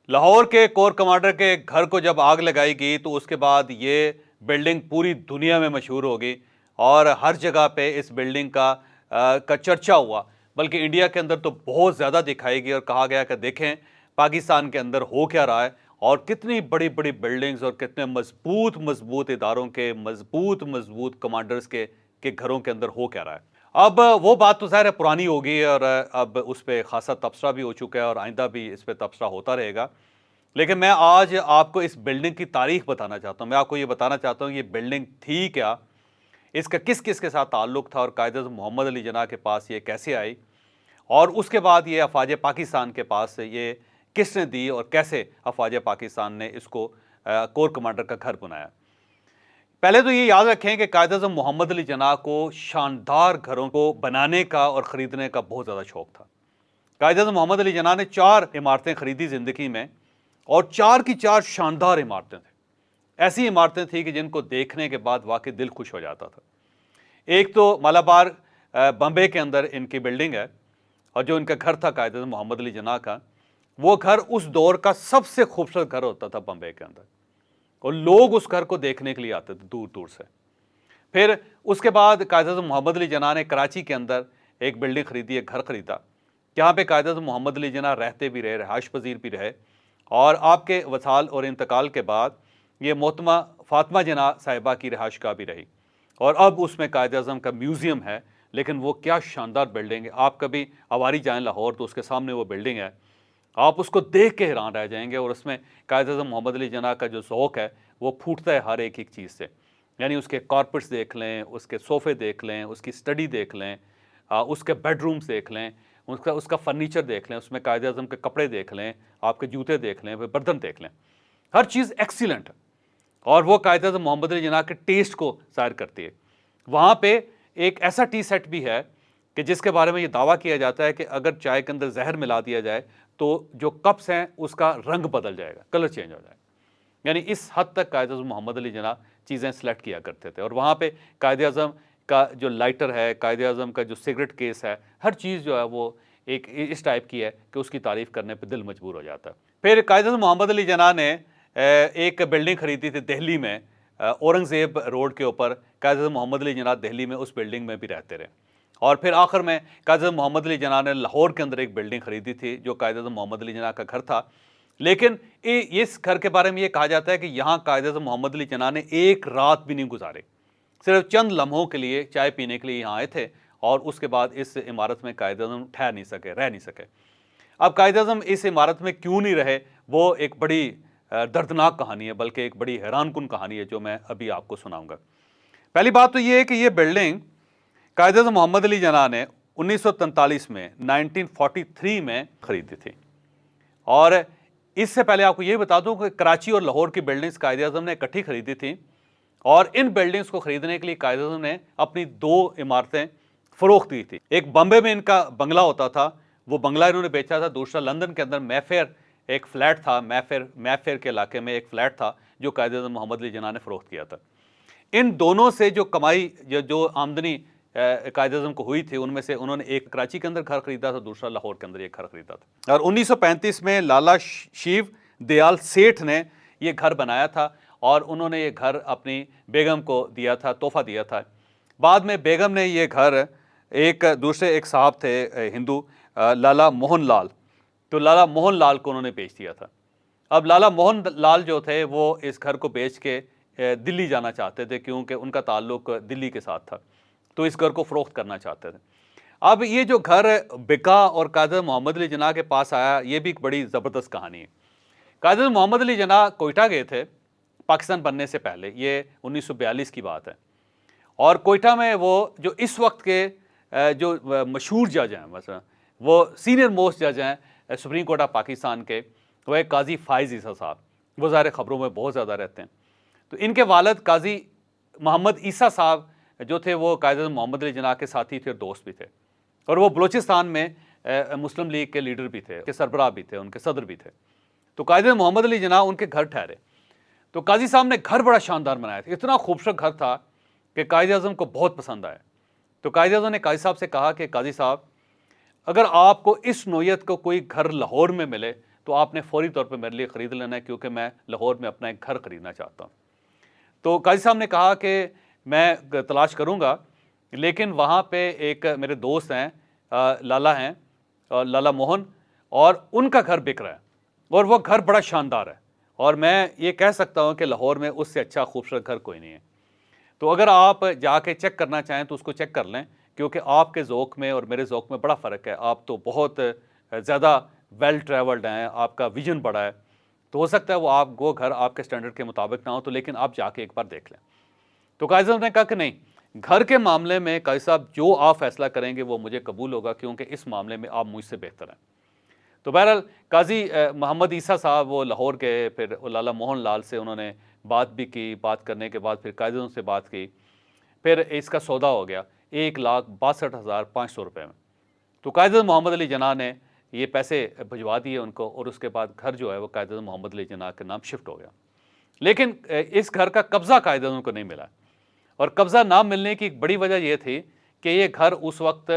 لاہور کے corps commander کے گھر کو جب آگ لگائی گئی تو اس کے بعد یہ بلڈنگ پوری دنیا میں مشہور ہوگی اور ہر جگہ پہ اس بلڈنگ کا چرچا ہوا، بلکہ انڈیا کے اندر تو بہت زیادہ دکھائی گئی اور کہا گیا کہ دیکھیں پاکستان کے اندر ہو کیا رہا ہے اور کتنی بڑی بڑی بلڈنگز اور کتنے مضبوط اداروں کے مضبوط کمانڈرز کے گھروں کے اندر ہو کیا رہا ہے۔ اب وہ بات تو ظاہر ہے پرانی ہوگی اور اب اس پہ خاصا تبصرہ بھی ہو چکا ہے اور آئندہ بھی اس پہ تبصرہ ہوتا رہے گا، لیکن میں آج آپ کو اس بلڈنگ کی تاریخ بتانا چاہتا ہوں۔ میں آپ کو یہ بتانا چاہتا ہوں یہ بلڈنگ تھی کیا، اس کا کس کس کے ساتھ تعلق تھا اور قائد اعظم محمد علی جناح کے پاس یہ کیسے آئی، اور اس کے بعد یہ افواج پاکستان کے پاس یہ کس نے دی اور کیسے افواج پاکستان نے اس کو کور کمانڈر کا گھر بنایا۔ پہلے تو یہ یاد رکھیں کہ قائد اعظم محمد علی جناح کو شاندار گھروں کو بنانے کا اور خریدنے کا بہت زیادہ شوق تھا۔ قائد اعظم محمد علی جناح نے 4 عمارتیں خریدی زندگی میں، اور 4 کی 4 شاندار عمارتیں تھیں، ایسی عمارتیں تھیں کہ جن کو دیکھنے کے بعد واقعی دل خوش ہو جاتا تھا۔ ایک تو مالابار بمبے کے اندر ان کی بلڈنگ ہے، اور جو ان کا گھر تھا قائد اعظم محمد علی جناح کا، وہ گھر اس دور کا سب سے خوبصورت گھر ہوتا تھا بمبے کے اندر، اور لوگ اس گھر کو دیکھنے کے لیے آتے تھے دور دور سے۔ پھر اس کے بعد قائد اعظم محمد علی جناح نے کراچی کے اندر ایک بلڈنگ خریدی، ایک گھر خریدا، جہاں پہ قائد اعظم محمد علی جناح رہتے بھی رہے، رہائش پذیر بھی رہے، اور آپ کے وصال اور انتقال کے بعد یہ محترمہ فاطمہ جناح صاحبہ کی رہائش گاہ بھی رہی، اور اب اس میں قائد اعظم کا میوزیم ہے۔ لیکن وہ کیا شاندار بلڈنگ ہے، آپ کبھی آواری جائیں لاہور تو اس کے سامنے وہ بلڈنگ ہے، آپ اس کو دیکھ کے حیران رہ جائیں گے، اور اس میں قائد اعظم محمد علی جناح کا جو ذوق ہے وہ پھوٹتا ہے ہر ایک چیز سے، یعنی اس کے کارپٹس دیکھ لیں، اس کے صوفے دیکھ لیں، اس کی اسٹڈی دیکھ لیں، اس کے بیڈ رومز دیکھ لیں، اس کا فرنیچر دیکھ لیں، اس میں قائد اعظم کے کپڑے دیکھ لیں، آپ کے جوتے دیکھ لیں، برتن دیکھ لیں، ہر چیز ایکسیلنٹ ہے، اور وہ قائد اعظم محمد علی جناح کے ٹیسٹ کو ظاہر کرتی ہے۔ وہاں پہ ایک ایسا ٹی سیٹ بھی ہے کہ جس کے بارے میں یہ دعویٰ کیا جاتا ہے کہ اگر چائے کے اندر زہر ملا دیا جائے تو جو کپس ہیں اس کا رنگ بدل جائے گا، کلر چینج ہو جائے گا، یعنی اس حد تک قائد اعظم محمد علی جناح چیزیں سلیکٹ کیا کرتے تھے۔ اور وہاں پہ قائد اعظم کا جو لائٹر ہے، قائد اعظم کا جو سگریٹ کیس ہے، ہر چیز جو ہے وہ ایک اس ٹائپ کی ہے کہ اس کی تعریف کرنے پہ دل مجبور ہو جاتا ہے۔ پھر قائد اعظم محمد علی جناح نے ایک بلڈنگ خریدی تھی دہلی میں، اورنگ زیب روڈ کے اوپر۔ قائد اعظم محمد علی جناح دہلی میں اس بلڈنگ میں بھی رہتے رہے، اور پھر آخر میں قائد اعظم محمد علی جناح نے لاہور کے اندر ایک بلڈنگ خریدی تھی جو قائد اعظم محمد علی جناح کا گھر تھا، لیکن اس گھر کے بارے میں یہ کہا جاتا ہے کہ یہاں قائد اعظم محمد علی جناح نے ایک رات بھی نہیں گزارے، صرف چند لمحوں کے لیے چائے پینے کے لیے یہاں آئے تھے، اور اس کے بعد اس عمارت میں قائد اعظم رہ نہیں سکے۔ اب قائد اعظم اس عمارت میں کیوں نہیں رہے، وہ ایک بڑی دردناک کہانی ہے، بلکہ ایک بڑی حیران کن کہانی ہے جو میں ابھی آپ کو سناؤں گا۔ پہلی بات تو یہ ہے کہ یہ بلڈنگ قائد اعظم محمد علی جناح نے 1943 میں 1943 میں خریدی تھی، اور اس سے پہلے آپ کو یہ بتا دوں کہ کراچی اور لاہور کی بلڈنگز قائد اعظم نے اکٹھی خریدی تھیں، اور ان بلڈنگز کو خریدنے کے لیے قائد اعظم نے اپنی 2 عمارتیں فروخت دی تھی۔ ایک بمبے میں ان کا بنگلہ ہوتا تھا، وہ بنگلہ انہوں نے بیچا تھا، دوسرا لندن کے اندر میفیئر ایک فلیٹ تھا، میفیئر کے علاقے میں ایک فلیٹ تھا جو قائد اعظم محمد علی جناح نے فروخت کیا تھا۔ ان دونوں سے جو کمائی جو آمدنی قائد اعظم کو ہوئی تھی، ان میں سے انہوں نے ایک کراچی کے اندر گھر خریدا تھا، دوسرا لاہور کے اندر ایک گھر خریدا تھا، اور 1935 میں لالا شیو دیال سیٹھ نے یہ گھر بنایا تھا، اور انہوں نے یہ گھر اپنی بیگم کو دیا تھا، تحفہ دیا تھا۔ بعد میں بیگم نے یہ گھر ایک صاحب تھے ہندو، لالا موہن لال، تو لالا موہن لال کو انہوں نے بیچ دیا تھا۔ اب لالا موہن لال جو تھے وہ اس گھر کو بیچ کے دلی جانا چاہتے تھے، کیونکہ ان کا تعلق دلی کے ساتھ تھا، تو اس گھر کو فروخت کرنا چاہتے تھے۔ اب یہ جو گھر بکا اور قائد اعظم محمد علی جناح کے پاس آیا، یہ بھی ایک بڑی زبردست کہانی ہے۔ قائد اعظم محمد علی جناح کوئٹہ گئے تھے پاکستان بننے سے پہلے، یہ 1942 کی بات ہے، اور کوئٹہ میں وہ جو اس وقت کے جو مشہور جج ہیں، مثلا وہ سینئر موسٹ جج ہیں سپریم کورٹ آف پاکستان کے، وہ ایک قاضی فائز عیسیٰ صاحب، وہ ظاہر خبروں میں بہت زیادہ رہتے ہیں، تو ان کے والد قاضی محمد عیسیٰ صاحب جو تھے وہ قائد اعظم محمد علی جناح کے ساتھی تھے اور دوست بھی تھے، اور وہ بلوچستان میں مسلم لیگ کے لیڈر بھی تھے، کے سربراہ بھی تھے، ان کے صدر بھی تھے۔ تو قائد اعظم محمد علی جناح ان کے گھر ٹھہرے، تو قاضی صاحب نے گھر بڑا شاندار بنایا تھا، اتنا خوبصورت گھر تھا کہ قائد اعظم کو بہت پسند آیا۔ تو قائد اعظم نے قاضی صاحب سے کہا کہ قاضی صاحب، اگر آپ کو اس نوعیت کو کوئی گھر لاہور میں ملے تو آپ نے فوری طور پہ میرے لیے خرید لینا ہے، کیونکہ میں لاہور میں اپنا ایک گھر خریدنا چاہتا ہوں۔ تو قاضی صاحب نے کہا کہ میں تلاش کروں گا، لیکن وہاں پہ ایک میرے دوست ہیں، لالا ہیں، لالا موہن، اور ان کا گھر بک رہا ہے، اور وہ گھر بڑا شاندار ہے، اور میں یہ کہہ سکتا ہوں کہ لاہور میں اس سے اچھا خوبصورت گھر کوئی نہیں ہے۔ تو اگر آپ جا کے چیک کرنا چاہیں تو اس کو چیک کر لیں، کیونکہ آپ کے ذوق میں اور میرے ذوق میں بڑا فرق ہے۔ آپ تو بہت زیادہ ویل ٹریولڈ ہیں، آپ کا ویژن بڑا ہے، تو ہو سکتا ہے وہ گھر آپ کے سٹینڈرڈ کے مطابق نہ ہو، تو لیکن آپ جا کے ایک بار دیکھ لیں۔ تو قاضی صاحب نے کہا کہ نہیں، گھر کے معاملے میں قاضی صاحب جو آپ فیصلہ کریں گے وہ مجھے قبول ہوگا، کیونکہ اس معاملے میں آپ مجھ سے بہتر ہیں۔ تو بہرحال قاضی محمد عیسیٰ صاحب وہ لاہور گئے، پھر لالا موہن لال سے انہوں نے بات بھی کی، بات کرنے کے بعد پھر قاضی سے بات کی، پھر اس کا سودا ہو گیا 1,62,500 روپے میں۔ تو قائد محمد علی جناح نے یہ پیسے بھجوا دیے ان کو، اور اس کے بعد گھر جو ہے وہ قائد محمد علی جناح کے نام شفٹ ہو گیا۔ لیکن اس گھر کا قبضہ قائد اعظم کو نہیں ملا، اور قبضہ نہ ملنے کی ایک بڑی وجہ یہ تھی کہ یہ گھر اس وقت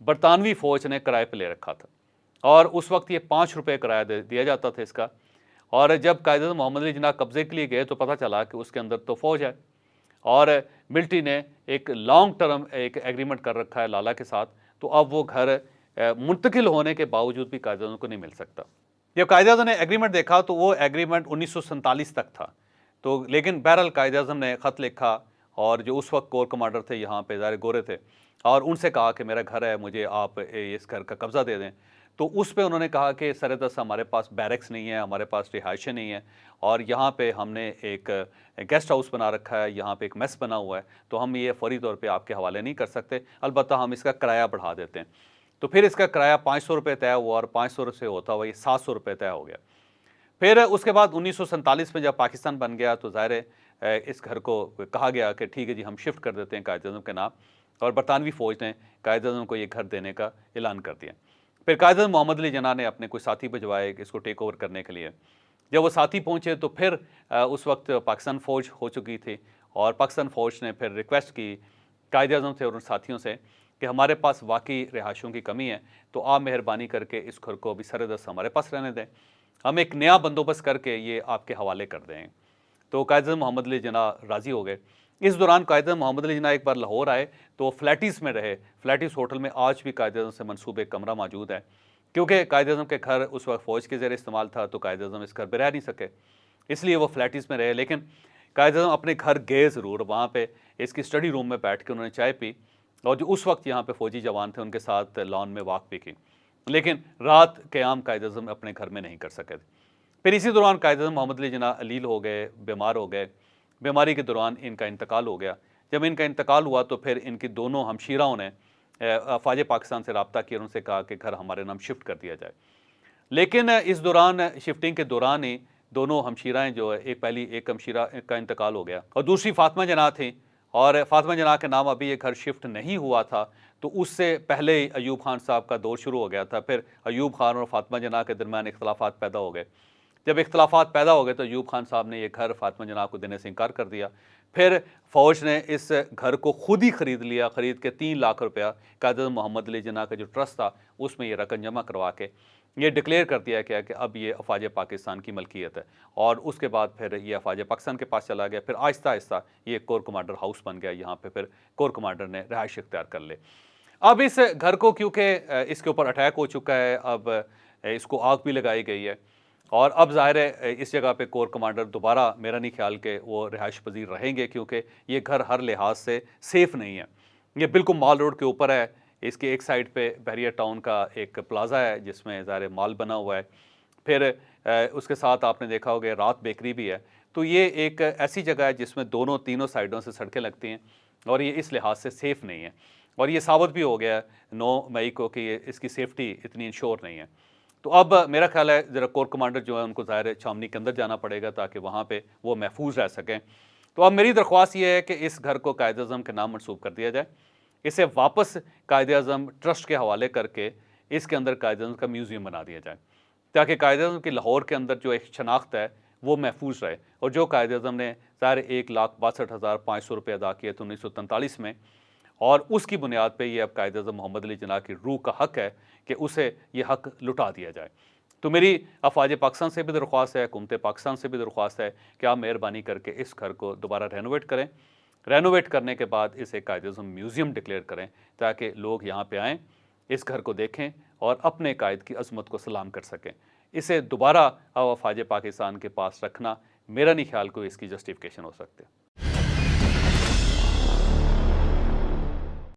برطانوی فوج نے کرائے پہ لے رکھا تھا، اور اس وقت یہ 5 روپے کرایہ دیا جاتا تھا اس کا، اور جب قائد اعظم محمد علی جناح قبضے کے لیے گئے تو پتہ چلا کہ اس کے اندر تو فوج ہے، اور ملٹری نے ایک لانگ ٹرم ایک ایگریمنٹ کر رکھا ہے لالا کے ساتھ، تو اب وہ گھر منتقل ہونے کے باوجود بھی قائد اعظم کو نہیں مل سکتا۔ جب قائد اعظم نے ایگریمنٹ دیکھا تو وہ ایگریمنٹ 1947 تک تھا، تو لیکن بہرحال قائد اعظم نے خط لکھا، اور جو اس وقت کور کمانڈر تھے یہاں پہ ظاہر گورے تھے، اور ان سے کہا کہ میرا گھر ہے، مجھے آپ اس گھر کا قبضہ دے دیں۔ تو اس پہ انہوں نے کہا کہ سر دست ہمارے پاس بیرکس نہیں ہے، ہمارے پاس رہائشیں نہیں ہیں، اور یہاں پہ ہم نے ایک گیسٹ ہاؤس بنا رکھا ہے، یہاں پہ ایک میس بنا ہوا ہے، تو ہم یہ فوری طور پہ آپ کے حوالے نہیں کر سکتے، البتہ ہم اس کا کرایہ بڑھا دیتے ہیں۔ تو پھر اس کا کرایہ 500 روپے طے ہوا، اور 500 سے ہوتا ہوا یہ 700 روپے طے ہو گیا۔ پھر اس کے بعد 1947 میں جب پاکستان بن گیا تو ظاہر ہے اس گھر کو کہا گیا کہ ٹھیک ہے جی ہم شفٹ کر دیتے ہیں قائد اعظم کے نام، اور برطانوی فوج نے قائد اعظم کو یہ گھر دینے کا اعلان کر دیا۔ پھر قائد اعظم محمد علی جناح نے اپنے کوئی ساتھی بھجوائے اس کو ٹیک اوور کرنے کے لیے۔ جب وہ ساتھی پہنچے تو پھر اس وقت پاکستان فوج ہو چکی تھی، اور پاکستان فوج نے پھر ریکویسٹ کی قائد اعظم سے اور ان ساتھیوں سے کہ ہمارے پاس واقعی رہائشوں کی کمی ہے، تو آپ مہربانی کر کے اس گھر کو ابھی سر دست ہمارے پاس رہنے دیں، ہم ایک نیا بندوبست کر کے یہ آپ کے حوالے کر دیں۔ تو قائد اعظم محمد علی جناح راضی ہو گئے۔ اس دوران قائد اعظم محمد علی جناح ایک بار لاہور آئے تو فلیٹیز میں رہے، فلیٹیز ہوٹل میں آج بھی قائد اعظم سے منسوب ایک کمرہ موجود ہے، کیونکہ قائد اعظم کے گھر اس وقت فوج کے زیر استعمال تھا، تو قائد اعظم اس گھر پہ رہ نہیں سکے، اس لیے وہ فلیٹیز میں رہے۔ لیکن قائد اعظم اپنے گھر گئے ضرور، وہاں پہ اس کی اسٹڈی روم میں بیٹھ کے انہوں نے چائے پی، اور جو اس وقت یہاں پہ فوجی جوان تھے ان کے ساتھ لان میں واک بھی کی، لیکن رات قیام قائد اعظم اپنے گھر میں نہیں کر سکے تھے۔ پھر اسی دوران قائد اعظم محمد علی جناح علیل ہو گئے، بیمار ہو گئے، بیماری کے دوران ان کا انتقال ہو گیا۔ جب ان کا انتقال ہوا تو پھر ان کی دونوں ہمشیراؤں نے افواج پاکستان سے رابطہ کیا اور ان سے کہا کہ گھر ہمارے نام شفٹ کر دیا جائے، لیکن اس دوران شفٹنگ کے دوران ہی دونوں ہمشیرائیں جو ہے، ایک ہمشیرہ کا انتقال ہو گیا، اور دوسری فاطمہ جناح تھیں، اور فاطمہ جناح کے نام ابھی یہ گھر شفٹ نہیں ہوا تھا، تو اس سے پہلے ہی ایوب خان صاحب کا دور شروع ہو گیا تھا۔ پھر ایوب خان اور فاطمہ جناح کے درمیان اختلافات پیدا ہو گئے۔ جب اختلافات پیدا ہو گئے تو ایوب خان صاحب نے یہ گھر فاطمہ جناح کو دینے سے انکار کر دیا۔ پھر فوج نے اس گھر کو خود ہی خرید لیا، خرید کے 3 لاکھ روپیہ قائد اعظم محمد علی جناح کا جو ٹرسٹ تھا اس میں یہ رقم جمع کروا کے یہ ڈکلیئر کر دیا کہ اب یہ افواج پاکستان کی ملکیت ہے، اور اس کے بعد پھر یہ افواج پاکستان کے پاس چلا گیا۔ پھر آہستہ آہستہ یہ کور کمانڈر ہاؤس بن گیا، یہاں پہ پھر کور کمانڈر نے رہائش اختیار کر لے۔ اب اس گھر کو کیونکہ اس کے اوپر اٹیک ہو چکا ہے، اب اس کو آگ بھی لگائی گئی ہے، اور اب ظاہر ہے اس جگہ پہ کور کمانڈر دوبارہ میرا نہیں خیال کہ وہ رہائش پذیر رہیں گے، کیونکہ یہ گھر ہر لحاظ سے سیف نہیں ہے۔ یہ بالکل مال روڈ کے اوپر ہے، اس کے ایک سائڈ پہ بحریہ ٹاؤن کا ایک پلازا ہے جس میں ظاہر مال بنا ہوا ہے، پھر اس کے ساتھ آپ نے دیکھا ہوگا رات بیکری بھی ہے، تو یہ ایک ایسی جگہ ہے جس میں تینوں سائڈوں سے سڑکیں لگتی ہیں، اور یہ اس لحاظ سے سیف نہیں ہے، اور یہ ثابت بھی ہو گیا 9 مئی کو کہ اس کی سیفٹی اتنی انشور نہیں ہے۔ تو اب میرا خیال ہے ذرا کور کمانڈر جو ہے ان کو ظاہر ہے چھاؤنی کے اندر جانا پڑے گا تاکہ وہاں پہ وہ محفوظ رہ سکیں۔ تو اب میری درخواست یہ ہے کہ اس گھر کو قائد اعظم کے نام منسوب کر دیا جائے، اسے واپس قائد اعظم ٹرسٹ کے حوالے کر کے اس کے اندر قائد اعظم کا میوزیم بنا دیا جائے، تاکہ قائد اعظم کی لاہور کے اندر جو ایک شناخت ہے وہ محفوظ رہے، اور جو قائد اعظم نے ظاہر 1,62,500 روپے ادا کیے تھے 1943 میں، اور اس کی بنیاد پہ یہ اب قائد اعظم محمد علی جناح کی روح کا حق ہے کہ اسے یہ حق لٹا دیا جائے۔ تو میری افواج پاکستان سے بھی درخواست ہے، حکومت پاکستان سے بھی درخواست ہے کہ آپ مہربانی کر کے اس گھر کو دوبارہ رینوویٹ کریں، رینوویٹ کرنے کے بعد اسے قائد اعظم میوزیم ڈکلیئر کریں تاکہ لوگ یہاں پہ آئیں، اس گھر کو دیکھیں اور اپنے قائد کی عظمت کو سلام کر سکیں۔ اسے دوبارہ افواج پاکستان کے پاس رکھنا میرا نہیں خیال کوئی اس کی جسٹیفیکیشن ہو سکتے۔